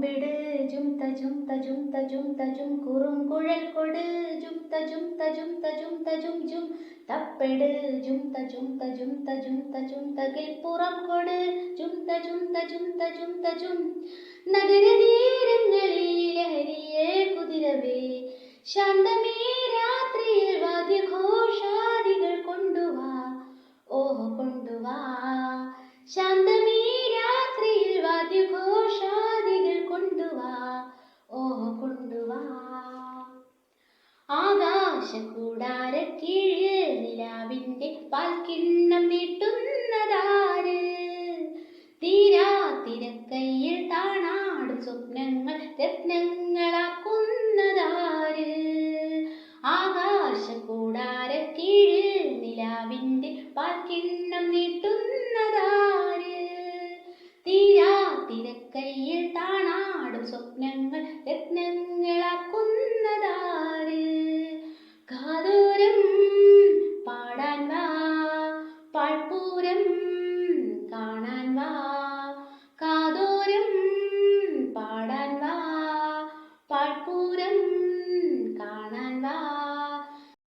കൊമ്പിട് ജും തജും തജും തജും തജും കുറുംകുഴൽ കൊട് ജും തജും തജും തജും തജും ജും തപ്പെട് ജും തജും തജും തജും തജും തകിൽ പുറം കൊട് ജും തജും തജും തജും തജും നഗരതീരങ്ങളിൽ ലഹരിയെ കുതിരവേ ശാന്തമേ രാത്രിയിൽ വാദ്യഘോഷാദികൾ കൊണ്ടുവാ ഓഹോ കൊണ്ടുവാ ശാന്തമേ രാത്രിയിൽ വാദ്യഘോഷാദികൾ കൊണ്ടുവാ ഓഹോ കൊണ്ടുവാ ആകാശക്കൂടാരക്കീഴിൽ നിലാവിന്റെ പാൽക്കിണ്ണം നീട്ടുന്നതാര് തീരാ തിരക്കൈയിൽ താണാടും സ്വപ്നങ്ങൾ രത്നങ്ങളാക്കുന്നതാര് ആകാശക്കൂടാരക്കീഴിൽ നിലാവിന്റെ പാൽക്കിണ്ണം നീട്ടുന്നതാര് തീരാ തിരക്കൈയിൽ താണാടും സ്വപ്നങ്ങൾ രത്നങ്ങൾ